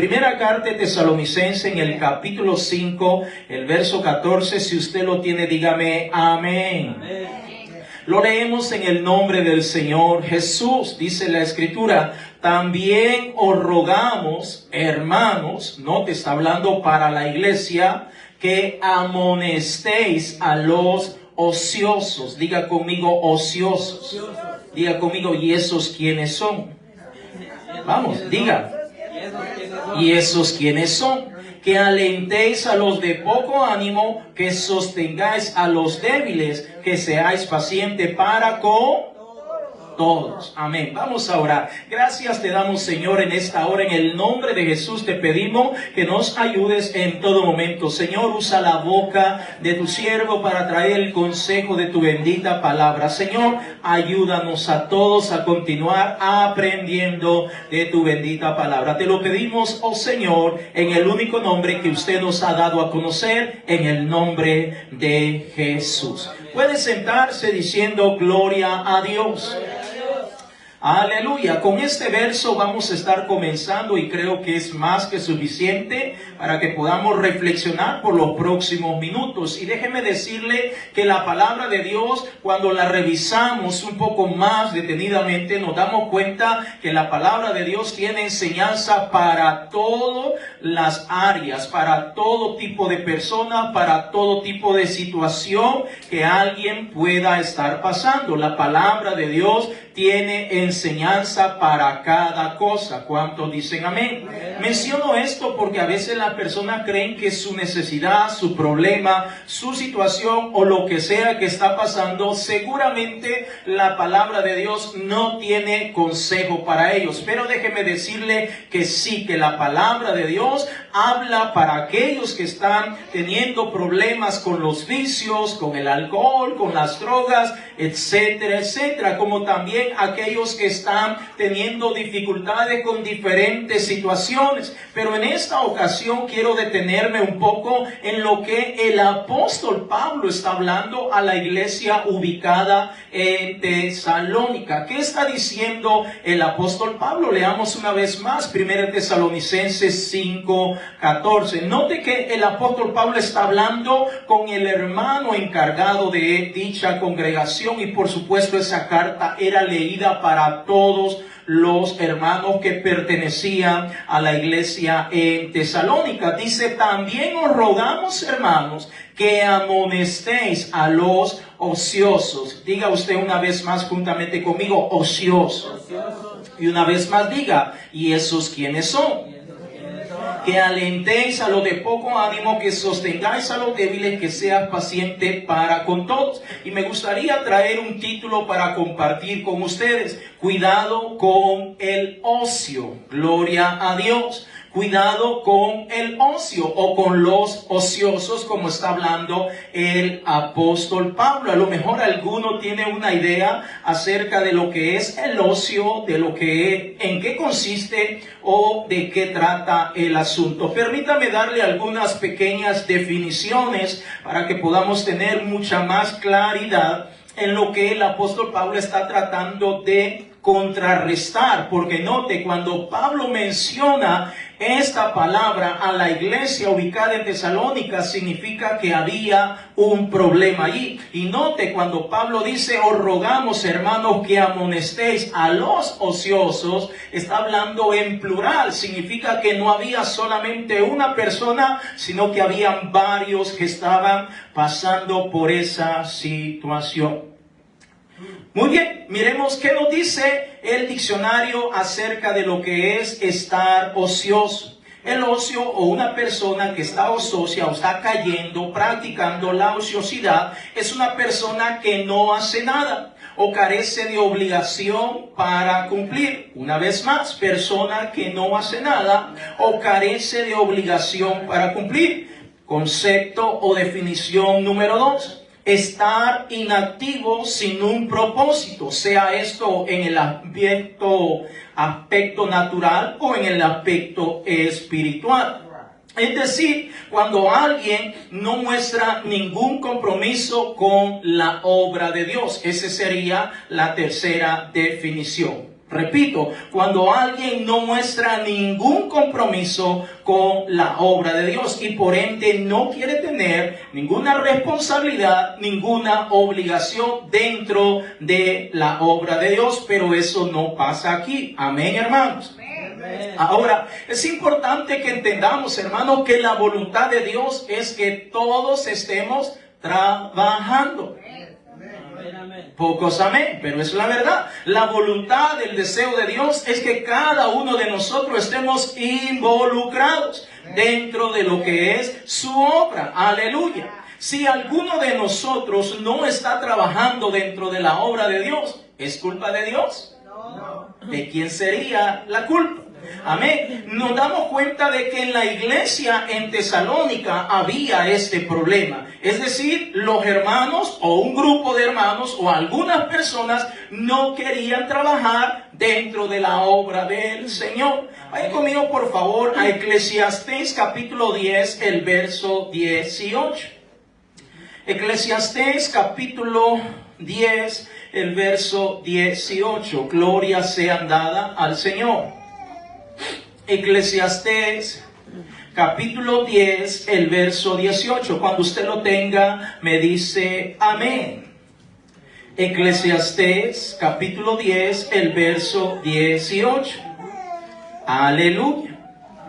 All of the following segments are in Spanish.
Primera carta de Tesalonicenses en el capítulo 5, el verso 14, si usted lo tiene, dígame amén. Amén. Lo leemos en el nombre del Señor Jesús. Dice la Escritura: también os rogamos, hermanos, no te está hablando para la iglesia, que amonestéis a los ociosos. Diga conmigo, ociosos. Diga conmigo, ¿y esos quiénes son? Vamos, diga. ¿Y esos quiénes son? Que alentéis a los de poco ánimo, que sostengáis a los débiles, que seáis pacientes para con todos. Amén. Vamos a orar. Gracias te damos, Señor, en esta hora. En el nombre de Jesús te pedimos que nos ayudes en todo momento. Señor, usa la boca de tu siervo para traer el consejo de tu bendita palabra. Señor, ayúdanos a todos a continuar aprendiendo de tu bendita palabra. Te lo pedimos, oh Señor, en el único nombre que usted nos ha dado a conocer, en el nombre de Jesús. Puede sentarse diciendo gloria a Dios. Aleluya. Con este verso vamos a estar comenzando y creo que es más que suficiente para que podamos reflexionar por los próximos minutos. Y déjeme decirle que la palabra de Dios, cuando la revisamos un poco más detenidamente, nos damos cuenta que la palabra de Dios tiene enseñanza para todas las áreas, para todo tipo de persona, para todo tipo de situación que alguien pueda estar pasando. La palabra de Dios tiene enseñanza para cada cosa. ¿Cuántos dicen amén? Amén? Menciono esto porque a veces las personas creen que su necesidad, su problema, su situación o lo que sea que está pasando, seguramente la palabra de Dios no tiene consejo para ellos. Pero déjeme decirle que sí, que la palabra de Dios habla para aquellos que están teniendo problemas con los vicios, con el alcohol, con las drogas, etcétera, etcétera, como también aquellos que están teniendo dificultades con diferentes situaciones. Pero en esta ocasión quiero detenerme un poco en lo que el apóstol Pablo está hablando a la iglesia ubicada en Tesalónica. ¿Qué está diciendo el apóstol Pablo? Leamos una vez más 1 Tesalonicenses 5:14. Note que el apóstol Pablo está hablando con el hermano encargado de dicha congregación, y por supuesto esa carta era leída para todos los hermanos que pertenecían a la iglesia en Tesalónica. Dice: también os rogamos, hermanos, que amonestéis a los ociosos. Diga usted una vez más juntamente conmigo, ociosos. Y una vez más diga: ¿y esos quiénes son? Que alentéis a los de poco ánimo, que sostengáis a los débiles, que seas paciente para con todos. Y me gustaría traer un título para compartir con ustedes: cuidado con el ocio. Gloria a Dios. Cuidado con el ocio, o con los ociosos, como está hablando el apóstol Pablo. A lo mejor alguno tiene una idea acerca de lo que es el ocio, de lo que es, en qué consiste o de qué trata el asunto. Permítame darle algunas pequeñas definiciones para que podamos tener mucha más claridad en lo que el apóstol Pablo está tratando de contrarrestar. Porque note, cuando Pablo menciona esta palabra a la iglesia ubicada en Tesalónica, significa que había un problema allí. Y note, cuando Pablo dice: os rogamos, hermanos, que amonestéis a los ociosos, está hablando en plural. Significa que no había solamente una persona, sino que habían varios que estaban pasando por esa situación. Muy bien, miremos qué nos dice el diccionario acerca de lo que es estar ocioso. El ocio, o una persona que está ociosa o está cayendo, practicando la ociosidad, es una persona que no hace nada o carece de obligación para cumplir. Una vez más, persona que no hace nada o carece de obligación para cumplir. Concepto o definición número 2. Estar inactivo sin un propósito, sea esto en el aspecto natural o en el aspecto espiritual. Es decir, cuando alguien no muestra ningún compromiso con la obra de Dios. Esa sería la tercera definición. Repito, cuando alguien no muestra ningún compromiso con la obra de Dios y por ende no quiere tener ninguna responsabilidad, ninguna obligación dentro de la obra de Dios, pero eso no pasa aquí. Amén, hermanos. Ahora, es importante que entendamos, hermanos, que la voluntad de Dios es que todos estemos trabajando. Pocos amén, pero es la verdad. La voluntad, el deseo de Dios es que cada uno de nosotros estemos involucrados dentro de lo que es su obra. Aleluya. Si alguno de nosotros no está trabajando dentro de la obra de Dios, ¿es culpa de Dios? ¿De quién sería la culpa? Amén. Nos damos cuenta de que en la iglesia en Tesalónica había este problema. Es decir, los hermanos o un grupo de hermanos o algunas personas no querían trabajar dentro de la obra del Señor. Vayan conmigo por favor a Eclesiastés capítulo 10, el verso 18. Eclesiastés capítulo 10, el verso 18. Gloria sea dada al Señor. Eclesiastés capítulo 10, el verso 18. Cuando usted lo tenga, me dice amén. Eclesiastés capítulo 10, el verso 18. Aleluya.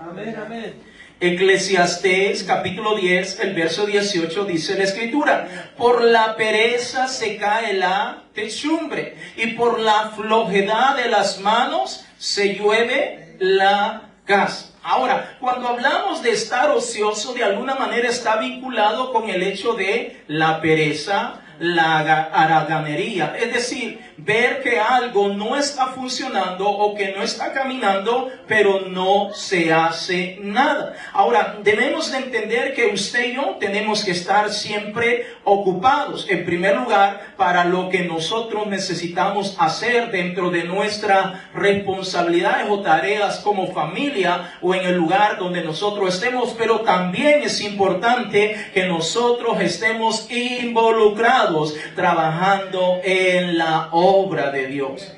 Amén, amén. Eclesiastés capítulo 10, el verso 18 dice la escritura: por la pereza se cae la techumbre, y por la flojedad de las manos se llueve la casa. Ahora, cuando hablamos de estar ocioso, de alguna manera está vinculado con el hecho de la pereza, la haraganería, es decir, ver que algo no está funcionando o que no está caminando, pero no se hace nada. Ahora, debemos de entender que usted y yo tenemos que estar siempre ocupados, en primer lugar, para lo que nosotros necesitamos hacer dentro de nuestras responsabilidades o tareas como familia o en el lugar donde nosotros estemos, pero también es importante que nosotros estemos involucrados trabajando en la obra de Dios.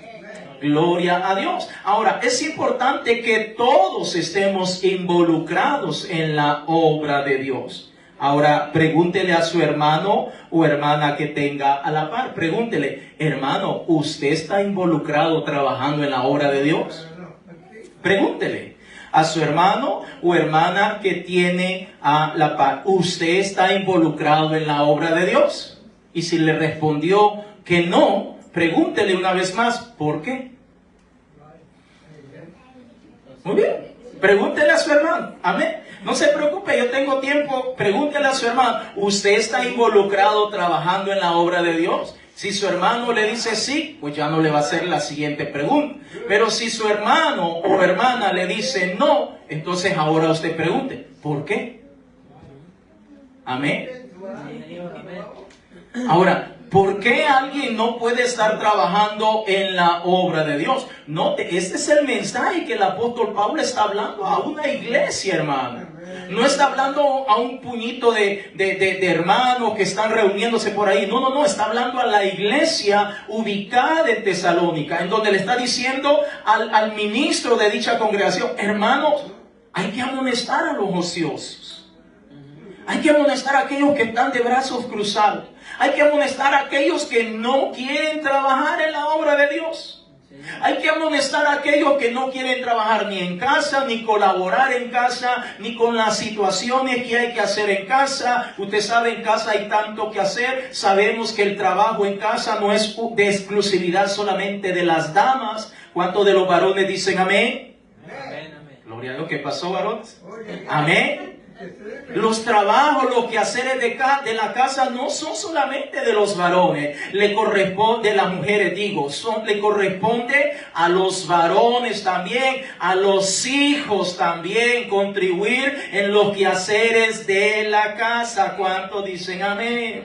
Gloria a Dios. Ahora, es importante que todos estemos involucrados en la obra de Dios. Ahora, pregúntele a su hermano o hermana que tenga a la par. Pregúntele: hermano, ¿usted está involucrado trabajando en la obra de Dios? Pregúntele a su hermano o hermana que tiene a la par: ¿usted está involucrado en la obra de Dios? Y si le respondió que no, pregúntele una vez más: ¿por qué? Muy bien, pregúntele a su hermano. Amén. No se preocupe, yo tengo tiempo. Pregúntele a su hermano: ¿usted está involucrado trabajando en la obra de Dios? Si su hermano le dice sí, pues ya no le va a hacer la siguiente pregunta. Pero si su hermano o hermana le dice no, entonces ahora usted pregunte: ¿por qué? Amén. Ahora, ¿por qué alguien no puede estar trabajando en la obra de Dios? Note, este es el mensaje que el apóstol Pablo está hablando a una iglesia, hermano. No está hablando a un puñito de hermanos que están reuniéndose por ahí. No, está hablando a la iglesia ubicada en Tesalónica, en donde le está diciendo al ministro de dicha congregación: hermanos, hay que amonestar a los ociosos. Hay que amonestar a aquellos que están de brazos cruzados. Hay que amonestar a aquellos que no quieren trabajar en la obra de Dios. Hay que amonestar a aquellos que no quieren trabajar ni en casa, ni colaborar en casa, ni con las situaciones que hay que hacer en casa. Usted sabe, en casa hay tanto que hacer. Sabemos que el trabajo en casa no es de exclusividad solamente de las damas. ¿Cuántos de los varones dicen amén? Amén. Gloria a Dios. ¿Qué pasó, varones? Amén. Los trabajos, los quehaceres de la casa no son solamente de los varones, le corresponde a las mujeres, le corresponde a los varones también, a los hijos también, contribuir en los quehaceres de la casa. ¿Cuántos dicen amén?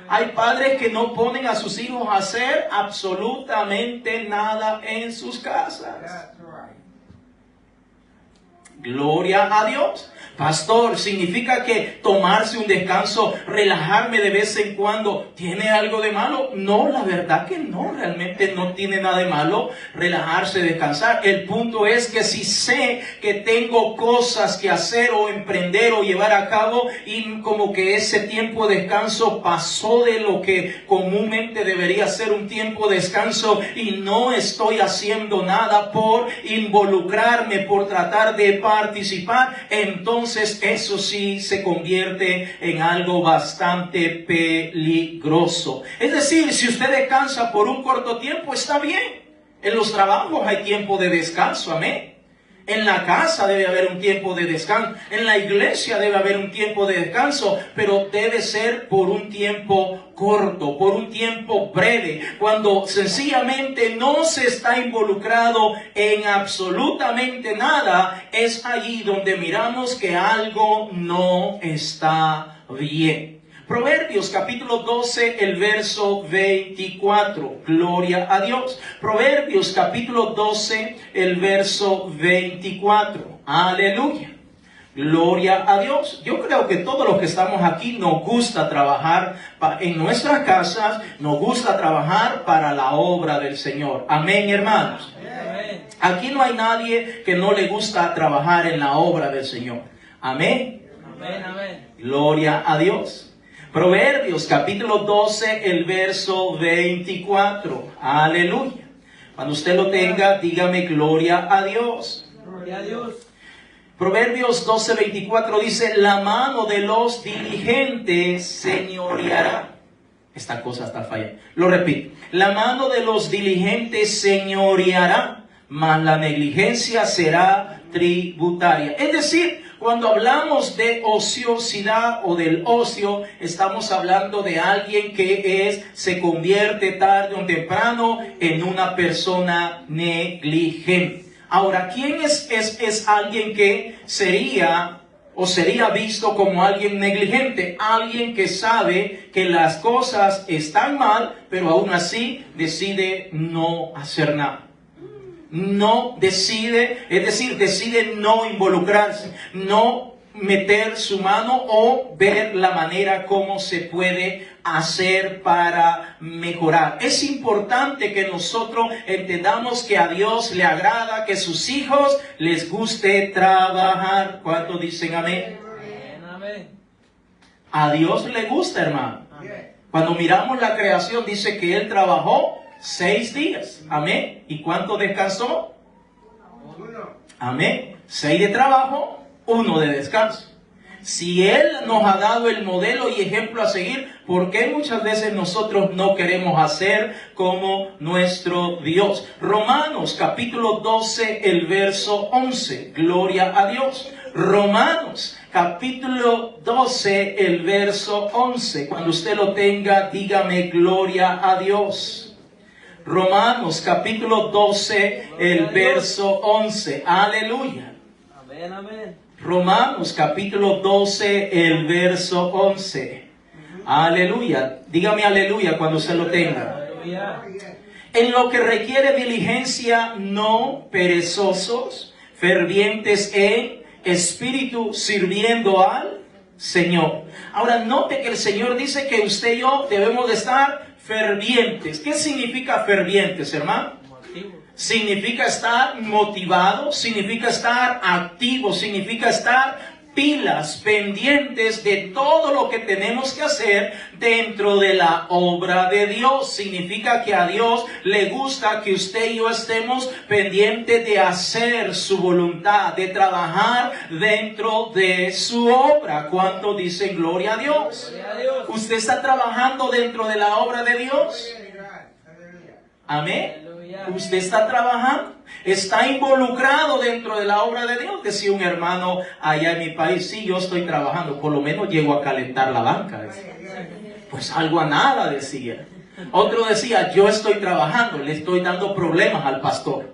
Hay padres que no ponen a sus hijos a hacer absolutamente nada en sus casas. Gloria a Dios. Pastor, ¿significa que tomarse un descanso, relajarme de vez en cuando, tiene algo de malo? No, la verdad que no, realmente no tiene nada de malo relajarse, descansar. El punto es que si sé que tengo cosas que hacer o emprender o llevar a cabo y como que ese tiempo de descanso pasó de lo que comúnmente debería ser un tiempo de descanso y no estoy haciendo nada por involucrarme, por tratar de participar, entonces eso sí se convierte en algo bastante peligroso. Es decir, si usted descansa por un corto tiempo, está bien. En los trabajos hay tiempo de descanso, amén. En la casa debe haber un tiempo de descanso. En la iglesia debe haber un tiempo de descanso, pero debe ser por un tiempo corto, por un tiempo breve, cuando sencillamente no se está involucrado en absolutamente nada. Es allí donde miramos que algo no está bien. Proverbios capítulo 12, el verso 24. Gloria a Dios. Proverbios capítulo 12, el verso 24. Aleluya. Gloria a Dios. Yo creo que todos los que estamos aquí nos gusta trabajar en nuestras casas, nos gusta trabajar para la obra del Señor. Amén, hermanos. Amén. Aquí no hay nadie que no le gusta trabajar en la obra del Señor. Amén. Amén, amén. Gloria a Dios. Proverbios capítulo 12, el verso 24. Aleluya. Cuando usted lo tenga, dígame gloria a Dios. Gloria a Dios. Proverbios 12, 24 dice, la mano de los diligentes señoreará. Esta cosa está fallando. Lo repito. La mano de los diligentes señoreará, mas la negligencia será tributaria. Es decir, cuando hablamos de ociosidad o del ocio, estamos hablando de alguien que se convierte tarde o temprano en una persona negligente. Ahora, ¿quién es alguien que sería visto como alguien negligente? Alguien que sabe que las cosas están mal, pero aún así decide no hacer nada. No decide, es decir, decide no involucrarse, no meter su mano o ver la manera como se puede hacer para mejorar. Es importante que nosotros entendamos que a Dios le agrada que sus hijos les guste trabajar. ¿Cuántos dicen amén? Amén. A Dios le gusta, hermano. Cuando miramos la creación dice que Él trabajó 6 días. Amén. ¿Y cuánto descansó? 1. Amén. 6 de trabajo, 1 de descanso. Si Él nos ha dado el modelo y ejemplo a seguir, ¿por qué muchas veces nosotros no queremos hacer como nuestro Dios? Romanos capítulo 12, el verso 11. Gloria a Dios. Romanos capítulo 12, el verso 11. Cuando usted lo tenga, dígame gloria a Dios. Romanos capítulo 12, el verso 11. Aleluya. Amén, amén. Romanos capítulo 12, el verso 11. Aleluya. Dígame aleluya cuando se lo tenga. Aleluya. En lo que requiere diligencia, no perezosos, fervientes en espíritu, sirviendo al Señor. Ahora note que el Señor dice que usted y yo debemos de estar fervientes. ¿Qué significa fervientes, hermano? Significa estar motivado, significa estar activo, significa estar pilas, pendientes de todo lo que tenemos que hacer dentro de la obra de Dios. Significa que a Dios le gusta que usted y yo estemos pendientes de hacer su voluntad, de trabajar dentro de su obra. ¿Cuántos dicen gloria a Dios? Gloria a Dios. ¿Usted está trabajando dentro de la obra de Dios? Amén. Usted está trabajando, está involucrado dentro de la obra de Dios. Decía un hermano allá en mi país, sí, yo estoy trabajando, por lo menos llego a calentar la banca. Pues algo a nada, decía. Otro decía, yo estoy trabajando, le estoy dando problemas al pastor.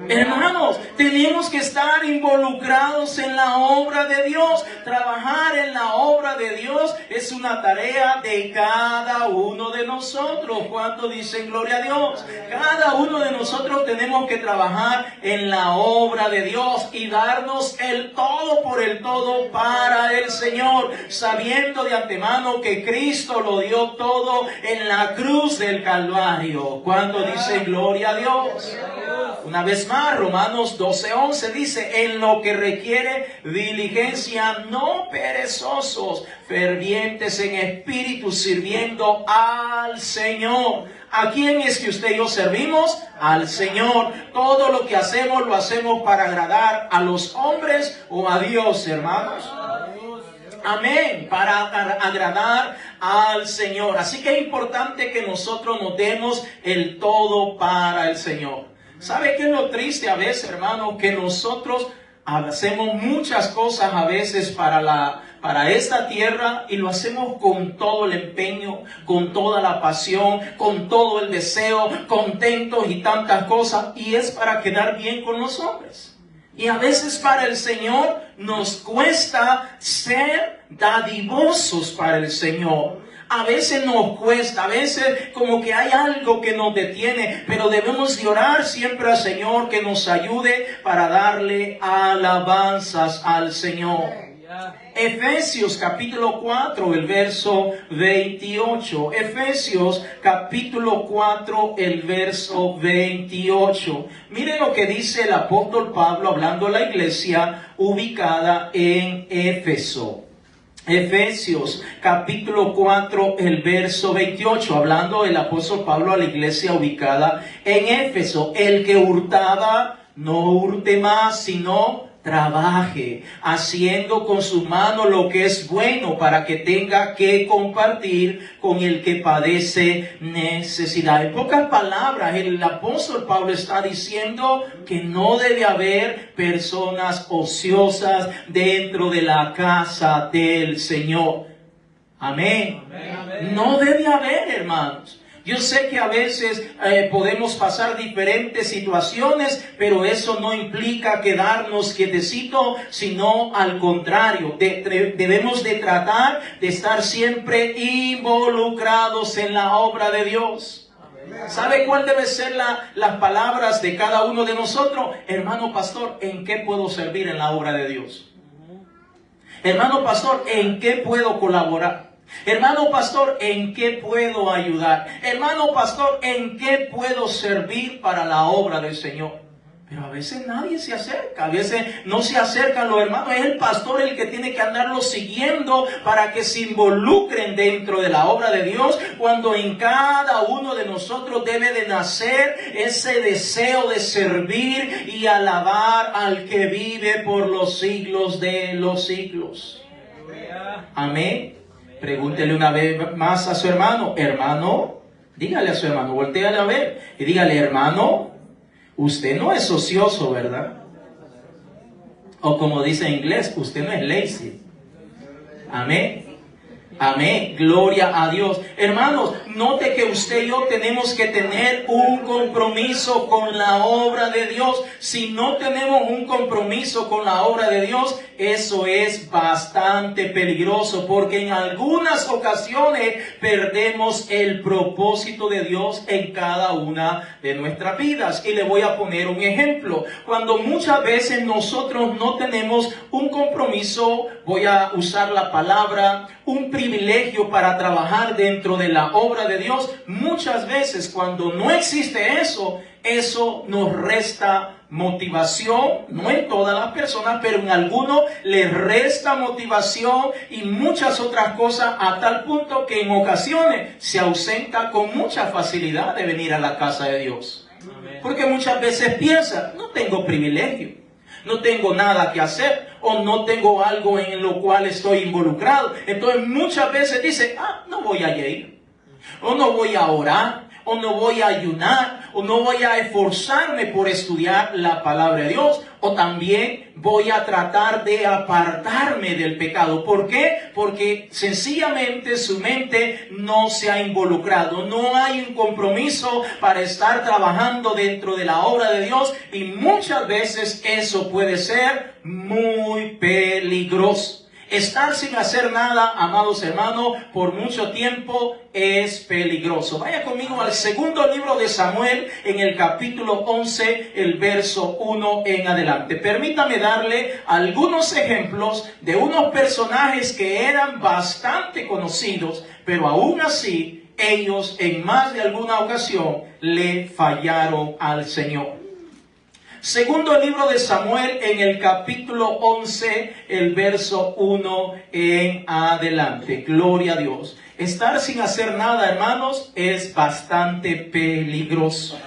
Hermanos, tenemos que estar involucrados en la obra de Dios. Trabajar en la obra de Dios es una tarea de cada uno de nosotros. ¿Cuánto dicen gloria a Dios? Cada uno de nosotros tenemos que trabajar en la obra de Dios y darnos el todo por el todo para el Señor, sabiendo de antemano que Cristo lo dio todo en la cruz del Calvario. ¿Cuánto dicen gloria a Dios? Una vez más, Romanos 12:11 dice: en lo que requiere diligencia, no perezosos, fervientes en espíritu, sirviendo al Señor. ¿A quién es que usted y yo servimos? Al Señor. Todo lo que hacemos, lo hacemos para agradar a los hombres o a Dios, hermanos. Amén, para agradar al Señor. Así que es importante que nosotros nos demos el todo para el Señor. ¿Sabe qué es lo triste a veces, hermanos? Que nosotros hacemos muchas cosas a veces para esta tierra y lo hacemos con todo el empeño, con toda la pasión, con todo el deseo, contentos y tantas cosas, y es para quedar bien con los hombres. Y a veces para el Señor nos cuesta ser dadivosos para el Señor. A veces nos cuesta, a veces como que hay algo que nos detiene, pero debemos de orar siempre al Señor que nos ayude para darle alabanzas al Señor. Efesios capítulo 4, el verso 28. Efesios capítulo 4, el verso 28. Miren lo que dice el apóstol Pablo hablando a la iglesia ubicada en Éfeso. Efesios capítulo 4, el verso 28, hablando el apóstol Pablo a la iglesia ubicada en Éfeso: el que hurtaba, no hurte más, sino trabaje, haciendo con sus manos lo que es bueno, para que tenga que compartir con el que padece necesidad. En pocas palabras, el apóstol Pablo está diciendo que no debe haber personas ociosas dentro de la casa del Señor. Amén. Amén. No debe haber, hermanos. Yo sé que a veces podemos pasar diferentes situaciones, pero eso no implica quedarnos quietecitos, sino al contrario, debemos de tratar de estar siempre involucrados en la obra de Dios. ¿Sabe cuál debe ser las palabras de cada uno de nosotros? Hermano pastor, ¿en qué puedo servir en la obra de Dios? Hermano pastor, ¿en qué puedo colaborar? Hermano pastor, ¿en qué puedo ayudar? Hermano pastor, ¿en qué puedo servir para la obra del Señor? Pero a veces nadie se acerca, a veces no se acercan los hermanos. Es el pastor el que tiene que andarlos siguiendo para que se involucren dentro de la obra de Dios, cuando en cada uno de nosotros debe de nacer ese deseo de servir y alabar al que vive por los siglos de los siglos. Amén. Pregúntele una vez más a su hermano: hermano, dígale a su hermano, voltéale a ver y dígale: hermano, usted no es ocioso, ¿verdad? O como dice en inglés, usted no es lazy. Amén. Amén, gloria a Dios. Hermanos, note que usted y yo tenemos que tener un compromiso con la obra de Dios. Si no tenemos un compromiso con la obra de Dios, eso es bastante peligroso, porque en algunas ocasiones perdemos el propósito de Dios en cada una de nuestras vidas. Y le voy a poner un ejemplo. Cuando muchas veces nosotros no tenemos un compromiso, voy a usar la palabra, un privilegio para trabajar dentro de la obra de Dios. Muchas veces cuando no existe eso nos resta motivación, no en todas las personas, pero en algunos les resta motivación y muchas otras cosas, a tal punto que en ocasiones se ausenta con mucha facilidad de venir a la casa de Dios. Porque muchas veces piensa: no tengo privilegio, no tengo nada que hacer, o no tengo algo en lo cual estoy involucrado. Entonces muchas veces dice: no voy a ir, o no voy a orar, o no voy a ayunar, o no voy a esforzarme por estudiar la palabra de Dios, o también voy a tratar de apartarme del pecado. ¿Por qué? Porque sencillamente su mente no se ha involucrado. No hay un compromiso para estar trabajando dentro de la obra de Dios, y muchas veces eso puede ser muy peligroso. Estar sin hacer nada, amados hermanos, por mucho tiempo es peligroso. Vaya conmigo al segundo libro de Samuel, en el capítulo 11, el verso 1 en adelante. Permítame darle algunos ejemplos de unos personajes que eran bastante conocidos, pero aún así, ellos en más de alguna ocasión le fallaron al Señor. Segundo libro de Samuel, en el capítulo 11, el verso 1 en adelante. Gloria a Dios. Estar sin hacer nada, hermanos, es bastante peligroso.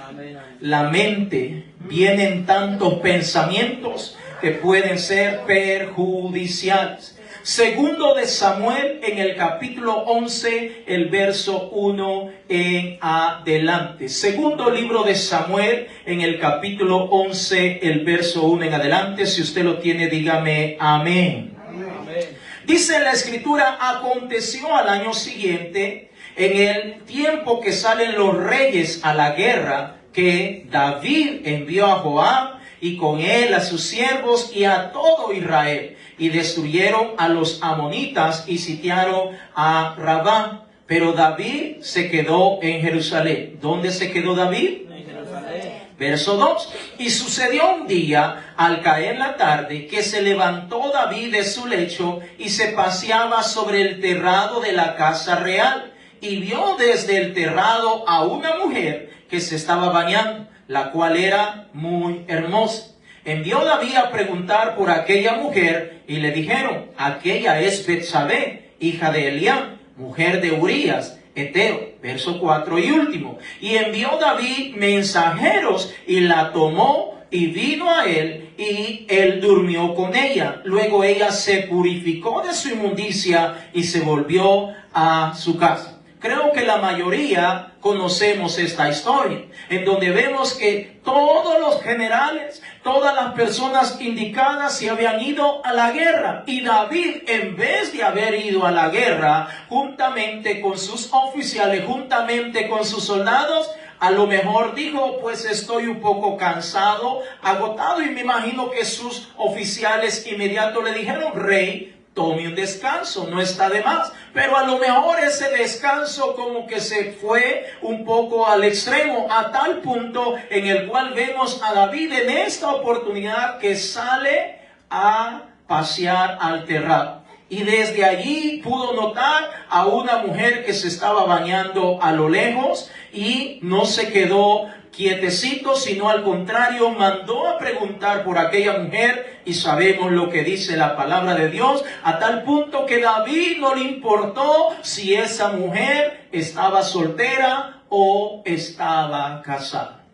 La mente, vienen tantos pensamientos que pueden ser perjudiciales. Segundo de Samuel, en el capítulo 11, el verso 1 en adelante. Segundo libro de Samuel, en el capítulo 11, el verso 1 en adelante. Si usted lo tiene, dígame amén. Amén. Dice la Escritura: aconteció al año siguiente, en el tiempo que salen los reyes a la guerra, que David envió a Joab y con él a sus siervos y a todo Israel, y destruyeron a los amonitas y sitiaron a Rabá. Pero David se quedó en Jerusalén. ¿Dónde se quedó David? En Jerusalén. Verso 2. Y sucedió un día, al caer la tarde, que se levantó David de su lecho y se paseaba sobre el terrado de la casa real, y vio desde el terrado a una mujer que se estaba bañando, la cual era muy hermosa. Envió David a preguntar por aquella mujer, y le dijeron: aquella es Betsabé, hija de Eliam, mujer de Urías, heteo. Verso 4 y último. Y envió David mensajeros, y la tomó, y vino a él, y él durmió con ella. Luego ella se purificó de su inmundicia, y se volvió a su casa. Creo que la mayoría conocemos esta historia, en donde vemos que todos los generales, todas las personas indicadas se habían ido a la guerra. Y David, en vez de haber ido a la guerra, juntamente con sus oficiales, juntamente con sus soldados, a lo mejor dijo: pues estoy un poco cansado, agotado. Y me imagino que sus oficiales inmediatos le dijeron: rey, tome un descanso, no está de más. Pero a lo mejor ese descanso como que se fue un poco al extremo, a tal punto en el cual vemos a David en esta oportunidad que sale a pasear al terrado. Y desde allí pudo notar a una mujer que se estaba bañando a lo lejos, y no se quedó quietecito, sino al contrario, mandó a preguntar por aquella mujer, y sabemos lo que dice la palabra de Dios, a tal punto que David no le importó si esa mujer estaba soltera o estaba casada.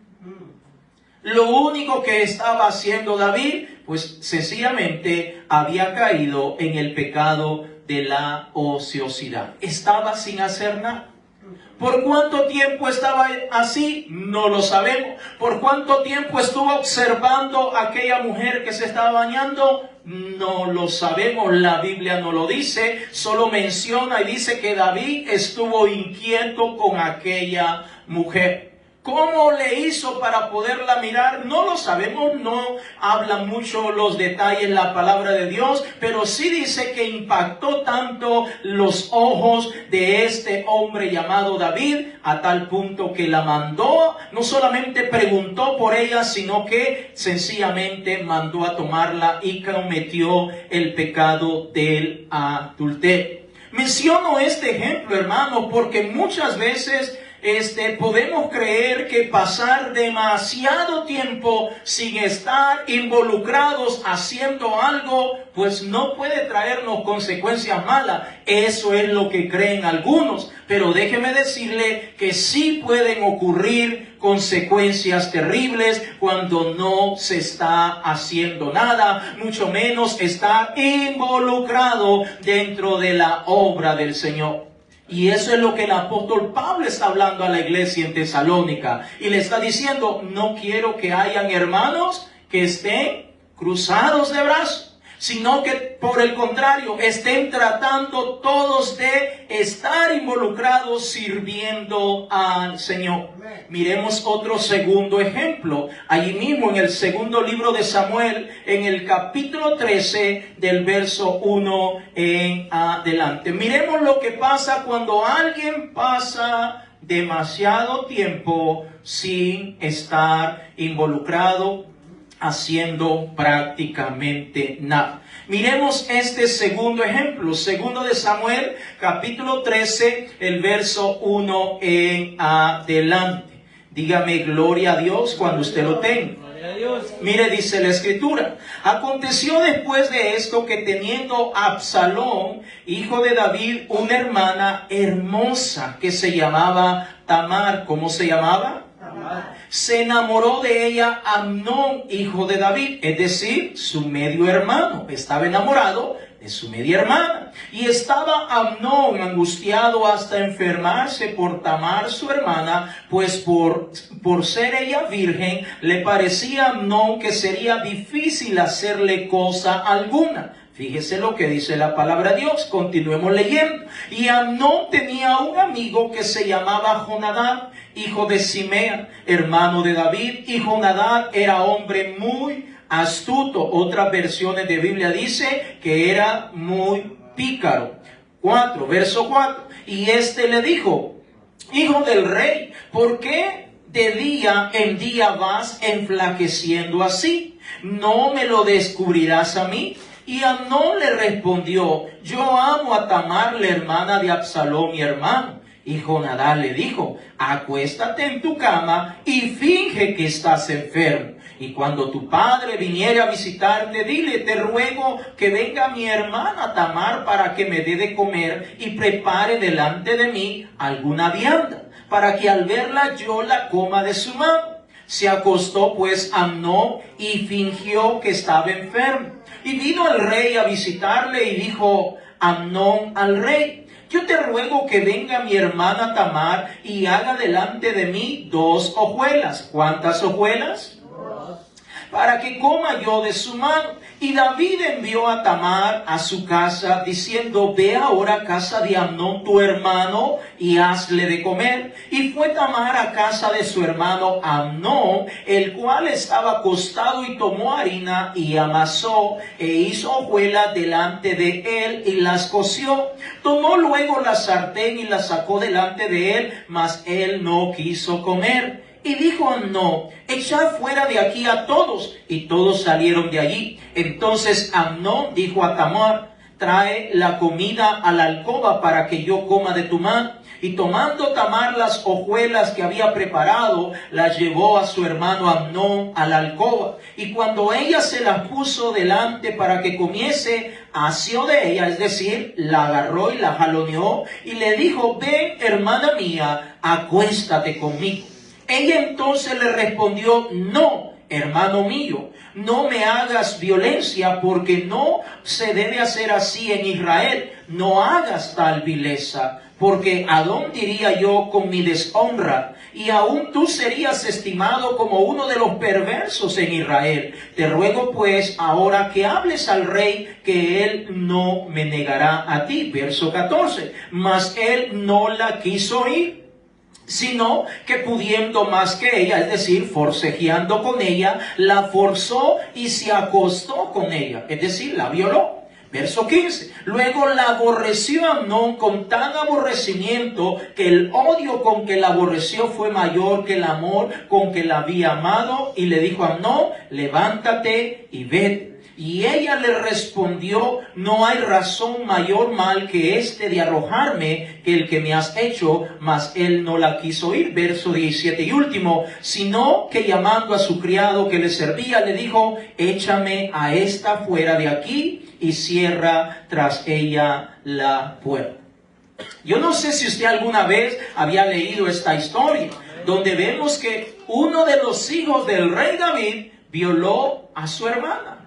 Lo único que estaba haciendo David, pues sencillamente había caído en el pecado de la ociosidad. Estaba sin hacer nada. ¿Por cuánto tiempo estaba así? No lo sabemos. ¿Por cuánto tiempo estuvo observando a aquella mujer que se estaba bañando? No lo sabemos. La Biblia no lo dice. Solo menciona y dice que David estuvo inquieto con aquella mujer. ¿Cómo le hizo para poderla mirar? No lo sabemos, no habla mucho los detalles la palabra de Dios, pero sí dice que impactó tanto los ojos de este hombre llamado David, a tal punto que la mandó, no solamente preguntó por ella, sino que sencillamente mandó a tomarla y cometió el pecado del adulterio. Menciono este ejemplo, hermano, porque muchas veces podemos creer que pasar demasiado tiempo sin estar involucrados haciendo algo, pues no puede traernos consecuencias malas. Eso es lo que creen algunos. Pero déjeme decirle que sí pueden ocurrir consecuencias terribles cuando no se está haciendo nada, mucho menos estar involucrado dentro de la obra del Señor. Y eso es lo que el apóstol Pablo está hablando a la iglesia en Tesalónica. Y le está diciendo, no quiero que hayan hermanos que estén cruzados de brazos, sino que por el contrario estén tratando todos de estar involucrados sirviendo al Señor. Miremos otro segundo ejemplo, allí mismo en el segundo libro de Samuel, en el capítulo 13 del verso 1 en adelante. Miremos lo que pasa cuando alguien pasa demasiado tiempo sin estar involucrado, haciendo prácticamente nada. Miremos este segundo ejemplo, segundo de Samuel, capítulo 13, el verso 1 en adelante. Dígame gloria a Dios cuando usted lo tenga. Mire, dice la escritura, aconteció después de esto que teniendo Absalón, hijo de David, una hermana hermosa que se llamaba Tamar. ¿Cómo se llamaba? Se enamoró de ella Amnón, hijo de David, es decir, su medio hermano. Estaba enamorado de su media hermana. Y estaba Amnón angustiado hasta enfermarse por Tamar, su hermana, pues por ser ella virgen, le parecía a Amnón que sería difícil hacerle cosa alguna. Fíjese lo que dice la palabra de Dios. Continuemos leyendo. Y Amnón tenía un amigo que se llamaba Jonadab, hijo de Simea, hermano de David. Y Jonadab era hombre muy astuto. Otras versiones de Biblia dice que era muy pícaro. Verso 4. Y este le dijo, hijo del rey, ¿por qué de día en día vas enflaqueciendo así? ¿No me lo descubrirás a mí? Y Amnón le respondió, yo amo a Tamar, la hermana de Absalón, mi hermano. Y Jonadab le dijo, acuéstate en tu cama y finge que estás enfermo. Y cuando tu padre viniere a visitarte, dile, te ruego que venga mi hermana Tamar para que me dé de comer y prepare delante de mí alguna vianda, para que al verla yo la coma de su mano. Se acostó pues Amnón y fingió que estaba enfermo. Y vino el rey a visitarle y dijo Amnón al rey, yo te ruego que venga mi hermana Tamar y haga delante de mí 2 hojuelas. ¿Cuántas hojuelas? 2. Para que coma yo de su mano. Y David envió a Tamar a su casa diciendo, ve ahora a casa de Amnón tu hermano y hazle de comer. Y fue Tamar a casa de su hermano Amnón, el cual estaba acostado, y tomó harina y amasó e hizo hojuelas delante de él y las coció. Tomó luego la sartén y la sacó delante de él, mas él no quiso comer. Y dijo Amnón, echad fuera de aquí a todos. Y todos salieron de allí. Entonces Amnón dijo a Tamar, trae la comida a la alcoba para que yo coma de tu mano. Y tomando Tamar las hojuelas que había preparado, las llevó a su hermano Amnón a la alcoba. Y cuando ella se las puso delante para que comiese, asió de ella, es decir, la agarró y la jaloneó, y le dijo, ven, hermana mía, acuéstate conmigo. Ella entonces le respondió, no, hermano mío, no me hagas violencia, porque no se debe hacer así en Israel. No hagas tal vileza, porque ¿a dónde iría yo con mi deshonra? Y aún tú serías estimado como uno de los perversos en Israel. Te ruego pues ahora que hables al rey, que él no me negará a ti. Verso 14. Mas él no la quiso oír, sino que pudiendo más que ella, es decir, forcejeando con ella, la forzó y se acostó con ella, es decir, la violó. Verso 15. Luego la aborreció Amnón con tan aborrecimiento que el odio con que la aborreció fue mayor que el amor con que la había amado, y le dijo a Amnón, levántate y vete. Y ella le respondió, no hay razón mayor mal que este de arrojarme que el que me has hecho. Mas él no la quiso oír. Verso 17 y último, sino que llamando a su criado que le servía, le dijo, échame a esta fuera de aquí, y cierra tras ella la puerta. Yo no sé si usted alguna vez había leído esta historia, donde vemos que uno de los hijos del rey David violó a su hermana.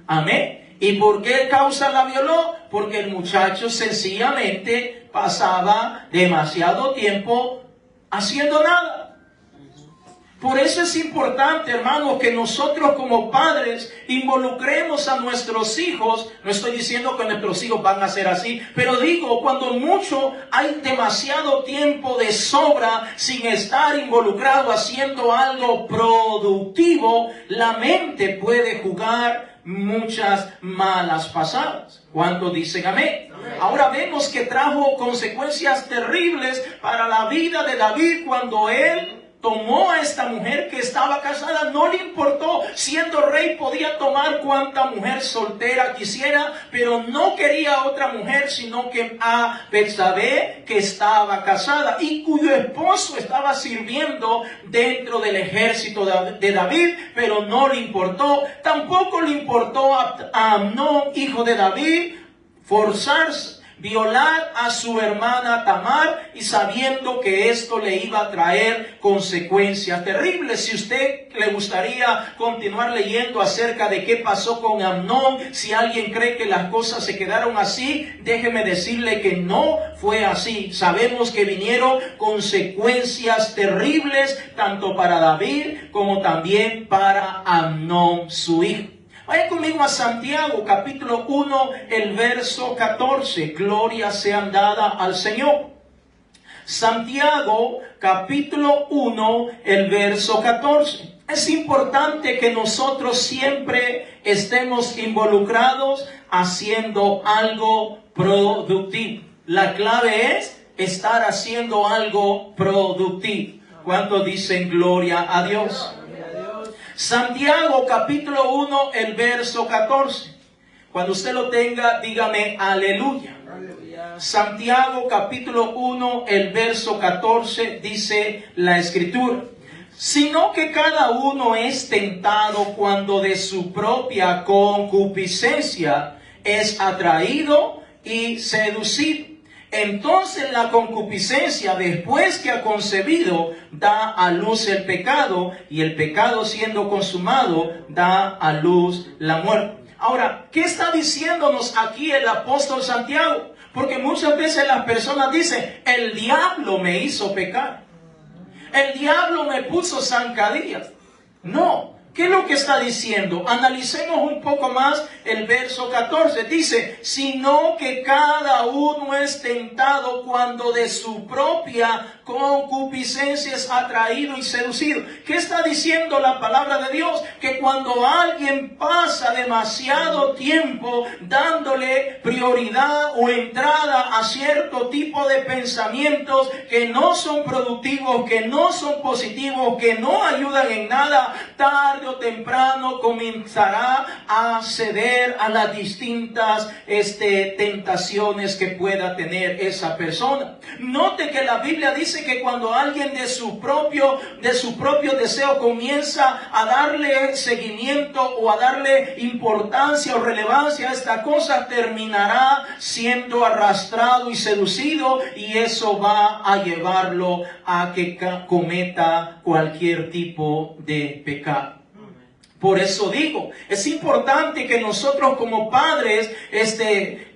Amén. ¿Y por qué causa la violó? Porque el muchacho sencillamente pasaba demasiado tiempo haciendo nada. Por eso es importante, hermanos, que nosotros como padres involucremos a nuestros hijos. No estoy diciendo que nuestros hijos van a ser así, pero digo, cuando mucho hay demasiado tiempo de sobra sin estar involucrado haciendo algo productivo, la mente puede jugar muchas malas pasadas. ¿Cuántos dicen amén? Ahora vemos que trajo consecuencias terribles para la vida de David cuando él tomó a esta mujer que estaba casada. No le importó, siendo rey podía tomar cuanta mujer soltera quisiera, pero no quería otra mujer sino que a Betsabé, que estaba casada y cuyo esposo estaba sirviendo dentro del ejército de David, pero no le importó. Tampoco le importó a Amnón, hijo de David, violar a su hermana Tamar, y sabiendo que esto le iba a traer consecuencias terribles. Si usted le gustaría continuar leyendo acerca de qué pasó con Amnón, si alguien cree que las cosas se quedaron así, déjeme decirle que no fue así. Sabemos que vinieron consecuencias terribles tanto para David como también para Amnón, su hijo. Vaya conmigo a Santiago, capítulo 1, el verso 14. Gloria sea dada al Señor. Santiago, capítulo 1, el verso 14. Es importante que nosotros siempre estemos involucrados haciendo algo productivo. La clave es estar haciendo algo productivo. ¿Cuántos dicen gloria a Dios? Santiago capítulo 1, el verso 14. Cuando usted lo tenga, dígame aleluya. Santiago capítulo 1, el verso 14, dice la Escritura: sino que cada uno es tentado cuando de su propia concupiscencia es atraído y seducido. Entonces la concupiscencia, después que ha concebido, da a luz el pecado, y el pecado, siendo consumado, da a luz la muerte. Ahora, ¿qué está diciéndonos aquí el apóstol Santiago? Porque muchas veces las personas dicen: el diablo me hizo pecar, el diablo me puso zancadillas. No. ¿Qué es lo que está diciendo? Analicemos un poco más el verso 14. Dice: sino que cada uno es tentado cuando de su propia concupiscencia es atraído y seducido. ¿Qué está diciendo la palabra de Dios? Que cuando alguien pasa demasiado tiempo dándole prioridad o entrada a cierto tipo de pensamientos que no son productivos, que no son positivos, que no ayudan en nada, tarde o temprano comenzará a ceder a las distintas tentaciones que pueda tener esa persona. Note que la Biblia dice que cuando alguien de su propio deseo comienza a darle seguimiento o a darle importancia o relevancia a esta cosa, terminará siendo arrastrado y seducido, y eso va a llevarlo a que cometa cualquier tipo de pecado. Por eso digo, es importante que nosotros como padres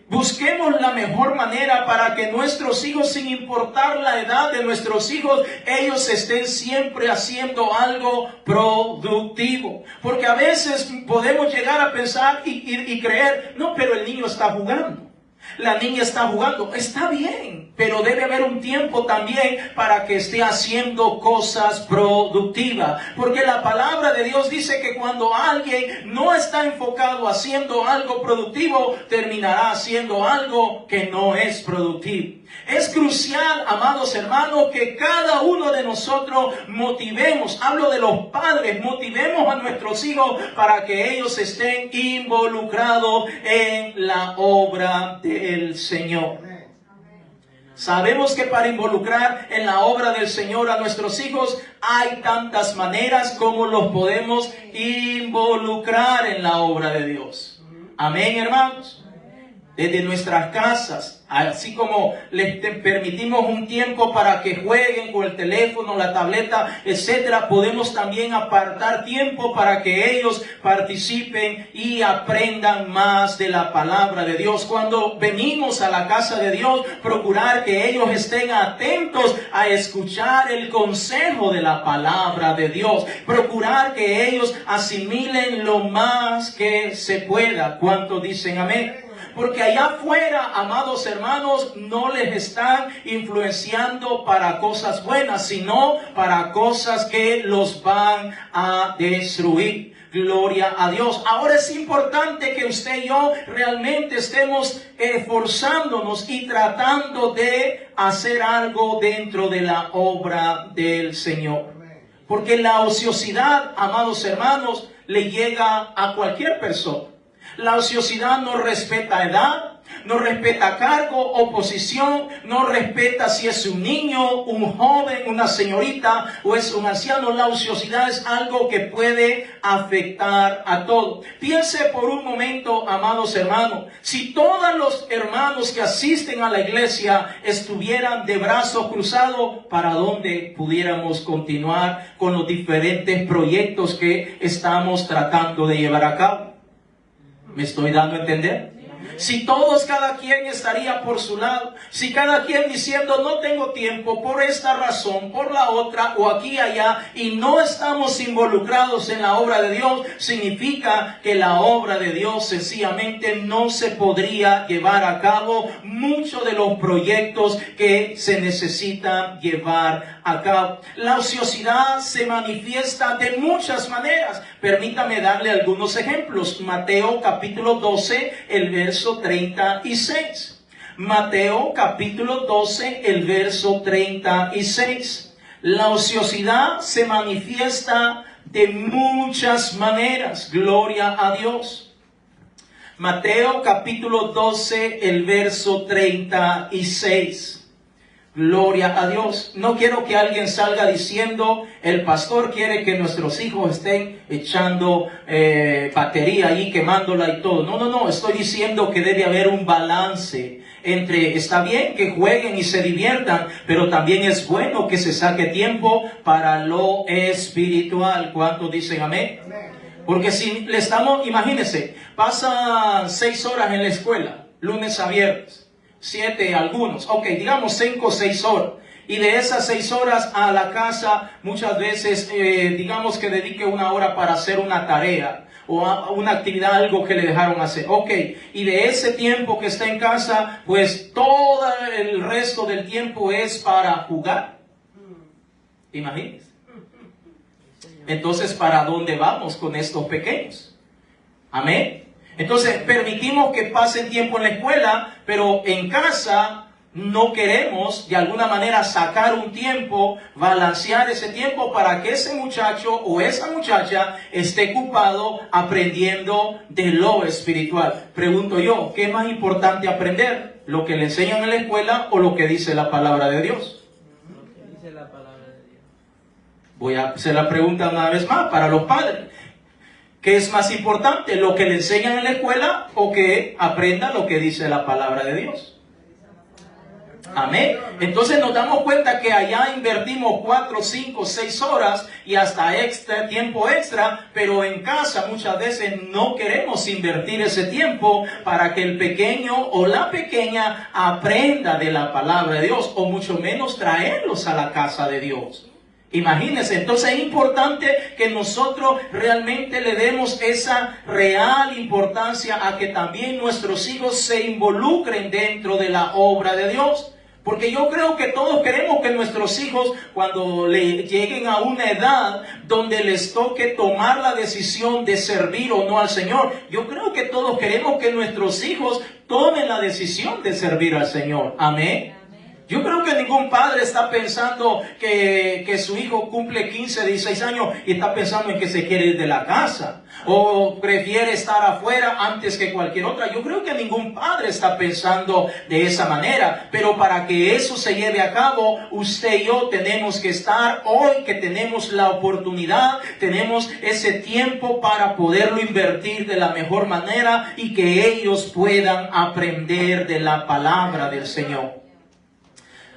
busquemos la mejor manera para que nuestros hijos, sin importar la edad de nuestros hijos, ellos estén siempre haciendo algo productivo. Porque a veces podemos llegar a pensar y creer: no, pero el niño está jugando, la niña está jugando. Está bien, pero debe haber un tiempo también para que esté haciendo cosas productivas. Porque la palabra de Dios dice que cuando alguien no está enfocado haciendo algo productivo, terminará haciendo algo que no es productivo. Es crucial, amados hermanos, que cada uno de nosotros motivemos, hablo de los padres, motivemos a nuestros hijos para que ellos estén involucrados en la obra del Señor. Sabemos que para involucrar en la obra del Señor a nuestros hijos hay tantas maneras como los podemos involucrar en la obra de Dios. Amén, hermanos. desde nuestras casas, así como les permitimos un tiempo para que jueguen con el teléfono, la tableta, etcétera, podemos también apartar tiempo para que ellos participen y aprendan más de la palabra de Dios. Cuando venimos a la casa de Dios, procurar que ellos estén atentos a escuchar el consejo de la palabra de Dios. Procurar que ellos asimilen lo más que se pueda. ¿Cuántos dicen amén? Porque allá afuera, amados hermanos, no les están influenciando para cosas buenas, sino para cosas que los van a destruir. Gloria a Dios. Ahora es importante que usted y yo realmente estemos esforzándonos y tratando de hacer algo dentro de la obra del Señor. Porque la ociosidad, amados hermanos, le llega a cualquier persona. La ociosidad no respeta edad, no respeta cargo o posición, no respeta si es un niño, un joven, una señorita o es un anciano. La ociosidad es algo que puede afectar a todos. Piense por un momento, amados hermanos, si todos los hermanos que asisten a la iglesia estuvieran de brazos cruzados, ¿para dónde pudiéramos continuar con los diferentes proyectos que estamos tratando de llevar a cabo? ¿Me estoy dando a entender? Si todos, cada quien estaría por su lado, si cada quien diciendo no tengo tiempo por esta razón, por la otra o aquí y allá, y no estamos involucrados en la obra de Dios, significa que la obra de Dios sencillamente no se podría llevar a cabo muchos de los proyectos que se necesitan llevar a cabo. La ociosidad se manifiesta de muchas maneras. Permítame darle algunos ejemplos. Mateo capítulo 12, el verso 36. Mateo capítulo 12, el verso 36. La ociosidad se manifiesta de muchas maneras. Gloria a Dios. Mateo capítulo 12, el verso 36. Gloria a Dios. No quiero que alguien salga diciendo, el pastor quiere que nuestros hijos estén echando batería ahí, quemándola y todo. No. Estoy diciendo que debe haber un balance entre, está bien que jueguen y se diviertan, pero también es bueno que se saque tiempo para lo espiritual. ¿Cuántos dicen amén? Porque si le estamos, imagínense, pasan 6 horas en la escuela, lunes a viernes. 7 algunos, digamos 5 o 6 horas, y de esas 6 horas a la casa muchas veces digamos que dedique 1 hora para hacer una tarea o a una actividad, algo que le dejaron hacer, y de ese tiempo que está en casa, pues todo el resto del tiempo es para jugar. Imagínense. Entonces, ¿para dónde vamos con estos pequeños? Amén. Entonces, permitimos que pasen tiempo en la escuela, pero en casa no queremos de alguna manera sacar un tiempo, balancear ese tiempo para que ese muchacho o esa muchacha esté ocupado aprendiendo de lo espiritual. Pregunto yo, ¿qué es más importante aprender? ¿Lo que le enseñan en la escuela o lo que dice la palabra de Dios? Lo que dice la palabra de Dios. Voy a hacer la pregunta una vez más para los padres. ¿Qué es más importante? ¿Lo que le enseñan en la escuela o que aprenda lo que dice la palabra de Dios? Amén. Entonces nos damos cuenta que allá invertimos 4, 5, 6 horas y hasta tiempo extra, pero en casa muchas veces no queremos invertir ese tiempo para que el pequeño o la pequeña aprenda de la palabra de Dios, o mucho menos traerlos a la casa de Dios. Imagínense, entonces es importante que nosotros realmente le demos esa real importancia a que también nuestros hijos se involucren dentro de la obra de Dios. Porque yo creo que todos queremos que nuestros hijos, cuando le lleguen a una edad donde les toque tomar la decisión de servir o no al Señor, yo creo que todos queremos que nuestros hijos tomen la decisión de servir al Señor. Amén. Yo creo que ningún padre está pensando que su hijo cumple 15, 16 años y está pensando en que se quiere ir de la casa o prefiere estar afuera antes que cualquier otra. Yo creo que ningún padre está pensando de esa manera, pero para que eso se lleve a cabo, usted y yo tenemos que estar hoy, que tenemos la oportunidad, tenemos ese tiempo para poderlo invertir de la mejor manera y que ellos puedan aprender de la palabra del Señor.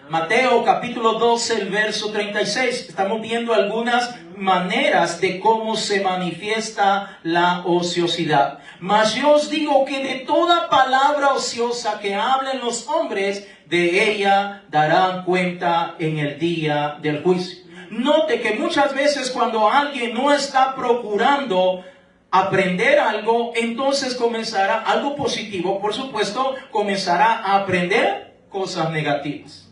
Mateo capítulo 12, el verso 36. Estamos viendo algunas maneras de cómo se manifiesta la ociosidad. Mas yo os digo que de toda palabra ociosa que hablen los hombres, de ella darán cuenta en el día del juicio. Note que muchas veces cuando alguien no está procurando aprender algo, entonces comenzará algo positivo, por supuesto, comenzará a aprender cosas negativas.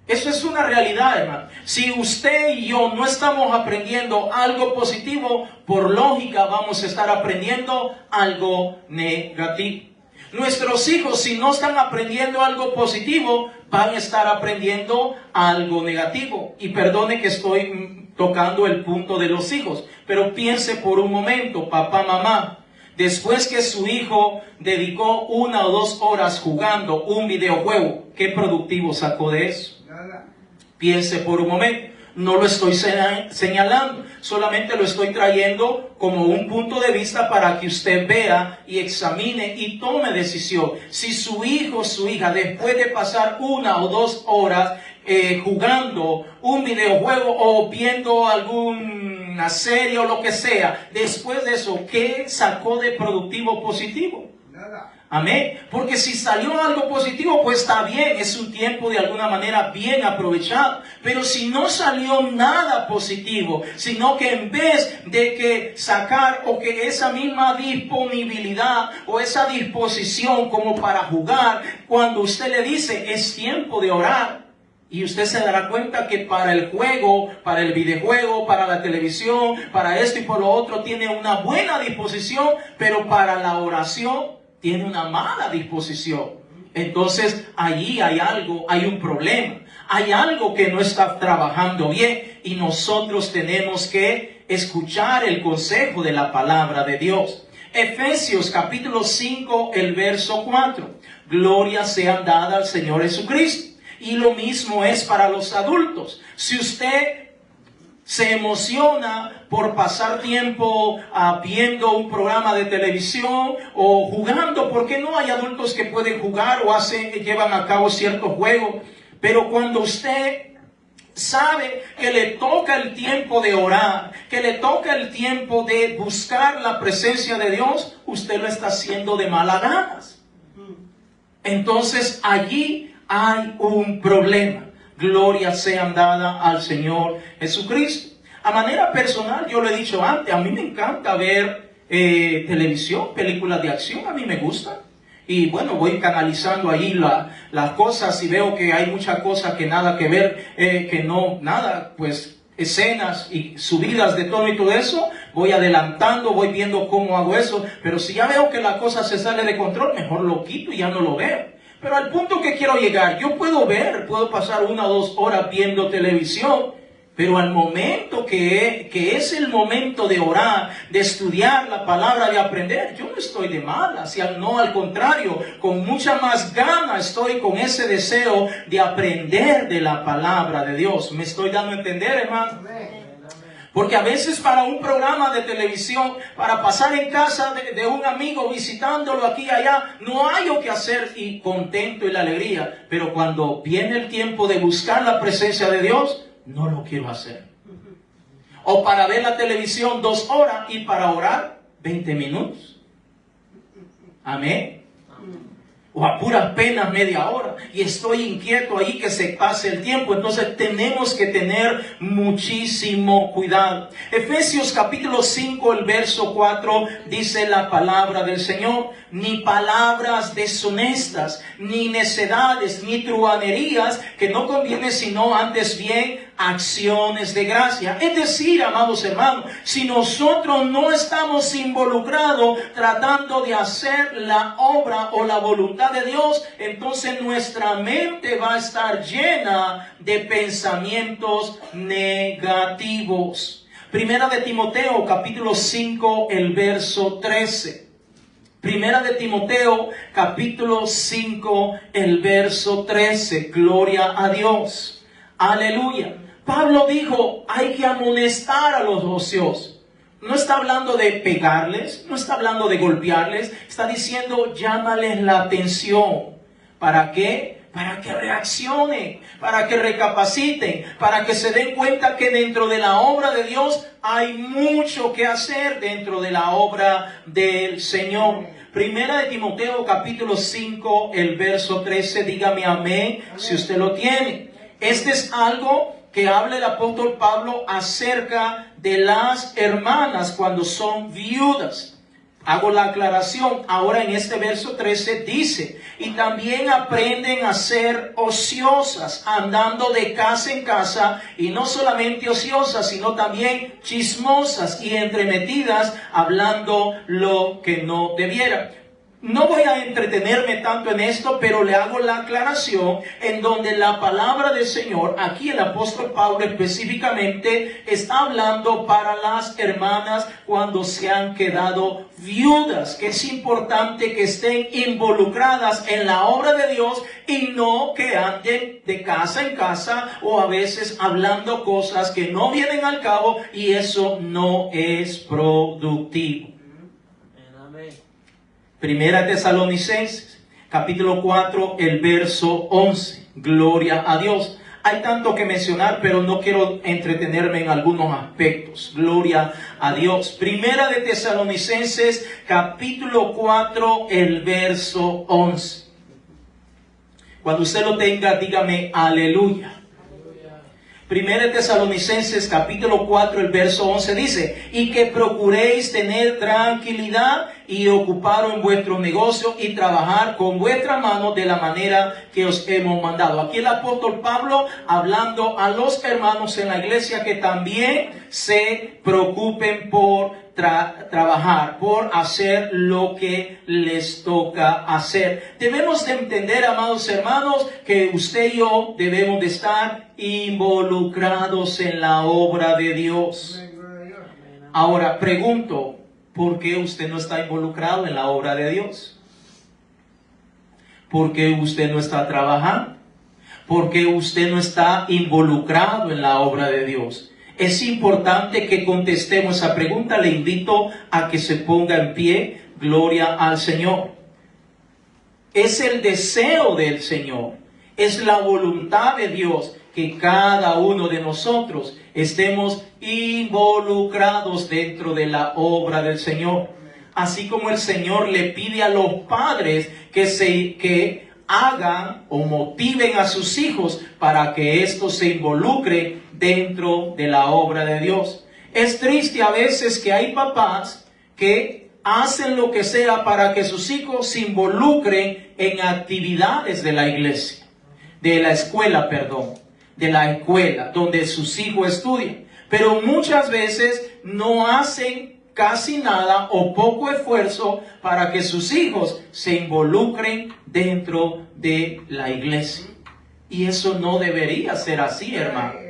Eso es una realidad, hermano. Si usted y yo no estamos aprendiendo algo positivo, por lógica vamos a estar aprendiendo algo negativo. Nuestros hijos, si no están aprendiendo algo positivo, van a estar aprendiendo algo negativo. Y perdone que estoy tocando el punto de los hijos, pero piense por un momento, papá, mamá. Después que su hijo dedicó 1 o 2 horas jugando un videojuego, ¿qué productivo sacó de eso? Piense por un momento. No lo estoy señalando, solamente lo estoy trayendo como un punto de vista para que usted vea y examine y tome decisión. Si su hijo o su hija, después de pasar 1 o 2 horas jugando un videojuego o viendo alguna serie o lo que sea, después de eso, ¿qué sacó de productivo positivo? Nada. Amén. Porque si salió algo positivo, pues está bien, es un tiempo de alguna manera bien aprovechado. Pero si no salió nada positivo, sino que en vez de que sacar o que esa misma disponibilidad o esa disposición como para jugar, cuando usted le dice es tiempo de orar, y usted se dará cuenta que para el juego, para el videojuego, para la televisión, para esto y por lo otro, tiene una buena disposición, pero para la oración tiene una mala disposición. Entonces allí hay algo, hay un problema, hay algo que no está trabajando bien y nosotros tenemos que escuchar el consejo de la palabra de Dios. Efesios capítulo 5, el verso 4. Gloria sea dada al Señor Jesucristo. Y lo mismo es para los adultos. Si usted se emociona por pasar tiempo viendo un programa de televisión o jugando, porque no hay adultos que pueden jugar o llevan a cabo ciertos juegos, pero cuando usted sabe que le toca el tiempo de orar, que le toca el tiempo de buscar la presencia de Dios, usted lo está haciendo de malas ganas. Entonces allí hay un problema. Gloria sea dada al Señor Jesucristo. A manera personal, yo lo he dicho antes, a mí me encanta ver televisión, películas de acción, a mí me gustan. Y bueno, voy canalizando ahí las cosas y veo que hay muchas cosas que nada que ver, que no, nada, pues escenas y subidas de tono y todo eso, voy adelantando, voy viendo cómo hago eso. Pero si ya veo que la cosa se sale de control, mejor lo quito y ya no lo veo. Pero al punto que quiero llegar, yo puedo pasar 1 o 2 horas viendo televisión, pero al momento que es el momento de orar, de estudiar la palabra, de aprender, yo no estoy de malas, no, al contrario, con mucha más gana estoy con ese deseo de aprender de la palabra de Dios. ¿Me estoy dando a entender, hermano? Porque a veces para un programa de televisión, para pasar en casa de un amigo, visitándolo aquí y allá, no hay lo que hacer y contento y la alegría. Pero cuando viene el tiempo de buscar la presencia de Dios, no lo quiero hacer. O para ver la televisión 2 horas y para orar 20 minutos. Amén. O a puras penas media hora, y estoy inquieto ahí que se pase el tiempo. Entonces tenemos que tener muchísimo cuidado. Efesios capítulo 5, el verso 4, dice la palabra del Señor: ni palabras deshonestas, ni necedades, ni truhanerías, que no conviene, sino antes bien acciones de gracia. Es decir, amados hermanos, si nosotros no estamos involucrados tratando de hacer la obra o la voluntad de Dios, entonces nuestra mente va a estar llena de pensamientos negativos. Primera de Timoteo, capítulo 5, el verso 13. Primera de Timoteo, capítulo 5, el verso 13. Gloria a Dios. Aleluya. Pablo dijo, hay que amonestar a los ociosos. No está hablando de pegarles, no está hablando de golpearles. Está diciendo, llámales la atención. ¿Para qué? Para que reaccionen, para que recapaciten, para que se den cuenta que dentro de la obra de Dios hay mucho que hacer dentro de la obra del Señor. Primera de Timoteo capítulo 5, el verso 13, dígame amén si usted lo tiene. Este es algo que habla el apóstol Pablo acerca de las hermanas cuando son viudas. Hago la aclaración, ahora en este verso 13 dice, y también aprenden a ser ociosas, andando de casa en casa, y no solamente ociosas, sino también chismosas y entremetidas, hablando lo que no debiera. No voy a entretenerme tanto en esto, pero le hago la aclaración en donde la palabra del Señor, aquí el apóstol Pablo específicamente está hablando para las hermanas cuando se han quedado viudas, que es importante que estén involucradas en la obra de Dios y no que anden de casa en casa o a veces hablando cosas que no vienen al cabo y eso no es productivo. Primera Tesalonicenses, capítulo 4, el verso 11. Gloria a Dios. Hay tanto que mencionar, pero no quiero entretenerme en algunos aspectos. Gloria a Dios. Primera de Tesalonicenses, capítulo 4, el verso 11. Cuando usted lo tenga, dígame aleluya. Primera de Tesalonicenses capítulo 4 el verso 11 dice, y que procuréis tener tranquilidad y ocuparos en vuestro negocio y trabajar con vuestra mano de la manera que os hemos mandado. Aquí el apóstol Pablo hablando a los hermanos en la iglesia que también se preocupen por trabajar, por hacer lo que les toca hacer. Debemos de entender, amados hermanos, que usted y yo debemos de estar involucrados en la obra de Dios. Ahora, pregunto, ¿por qué usted no está involucrado en la obra de Dios? ¿Por qué usted no está trabajando? ¿Por qué usted no está involucrado en la obra de Dios? Es importante que contestemos esa pregunta. Le invito a que se ponga en pie. Gloria al Señor. Es el deseo del Señor. Es la voluntad de Dios que cada uno de nosotros estemos involucrados dentro de la obra del Señor. Así como el Señor le pide a los padres que hagan o motiven a sus hijos para que estos se involucren dentro de la obra de Dios. Es triste a veces que hay papás que hacen lo que sea para que sus hijos se involucren en actividades de la iglesia, de la escuela donde sus hijos estudian. Pero muchas veces no hacen casi nada o poco esfuerzo para que sus hijos se involucren dentro de la iglesia. Y eso no debería ser así, hermano.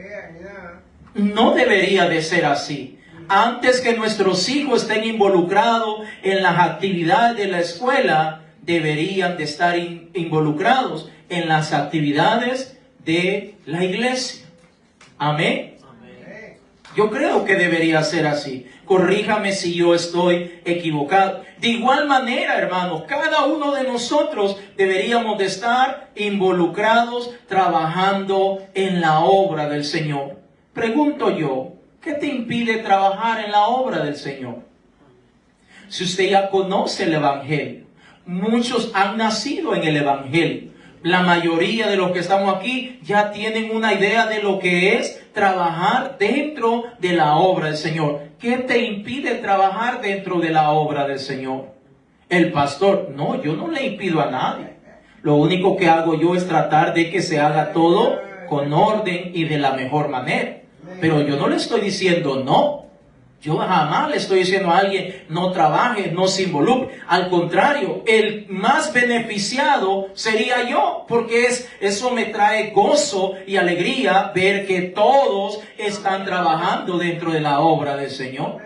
No debería de ser así. Antes que nuestros hijos estén involucrados en las actividades de la escuela, deberían de estar involucrados en las actividades de la iglesia. Amén. Yo creo que debería ser así. Corríjame si yo estoy equivocado. De igual manera, hermanos, cada uno de nosotros deberíamos de estar involucrados trabajando en la obra del Señor. Pregunto yo, ¿qué te impide trabajar en la obra del Señor? Si usted ya conoce el Evangelio, muchos han nacido en el Evangelio. La mayoría de los que estamos aquí ya tienen una idea de lo que es trabajar dentro de la obra del Señor. ¿Qué te impide trabajar dentro de la obra del Señor? El pastor, no, yo no le impido a nadie. Lo único que hago yo es tratar de que se haga todo con orden y de la mejor manera. Pero yo no le estoy diciendo no. Yo jamás le estoy diciendo a alguien no trabaje, no se involucre. Al contrario, el más beneficiado sería yo, porque eso me trae gozo y alegría ver que todos están trabajando dentro de la obra del Señor.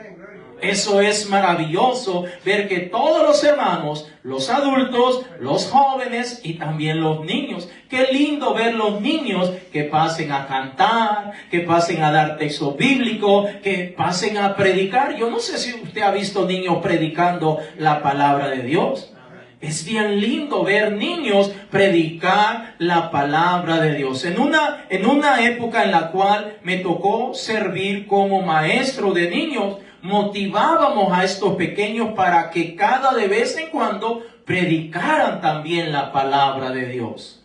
Eso es maravilloso, ver que todos los hermanos, los adultos, los jóvenes y también los niños. Qué lindo ver los niños que pasen a cantar, que pasen a dar texto bíblico, que pasen a predicar. Yo no sé si usted ha visto niños predicando la palabra de Dios. Es bien lindo ver niños predicar la palabra de Dios. En una época en la cual me tocó servir como maestro de niños, motivábamos a estos pequeños para que cada de vez en cuando predicaran también la palabra de Dios.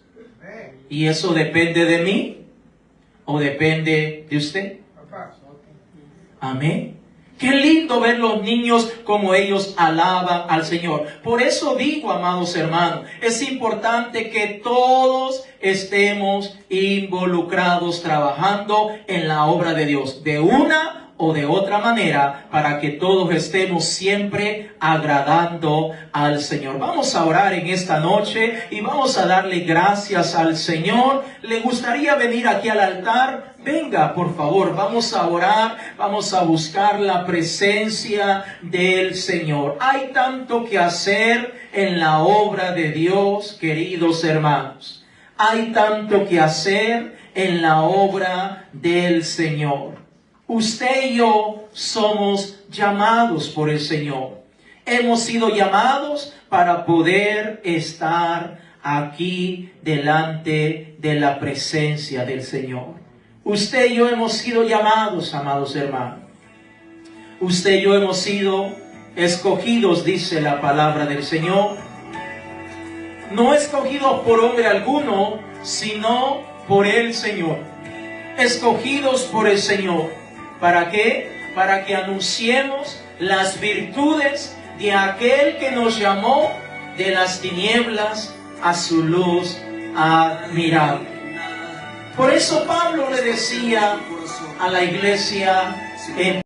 ¿Y eso depende de mí o depende de usted? Amén. Qué lindo ver los niños como ellos alaban al Señor. Por eso digo, amados hermanos, es importante que todos estemos involucrados trabajando en la obra de Dios, de una o de otra manera, para que todos estemos siempre agradando al Señor. Vamos a orar en esta noche y vamos a darle gracias al Señor. ¿Le gustaría venir aquí al altar? Venga, por favor, vamos a orar, vamos a buscar la presencia del Señor. Hay tanto que hacer en la obra de Dios, queridos hermanos. Hay tanto que hacer en la obra del Señor. Usted y yo somos llamados por el Señor. Hemos sido llamados para poder estar aquí delante de la presencia del Señor. Usted y yo hemos sido llamados, amados hermanos. Usted y yo hemos sido escogidos, dice la palabra del Señor. No escogidos por hombre alguno, sino por el Señor. Escogidos por el Señor. ¿Para qué? Para que anunciemos las virtudes de aquel que nos llamó de las tinieblas a su luz admirable. Por eso Pablo le decía a la iglesia en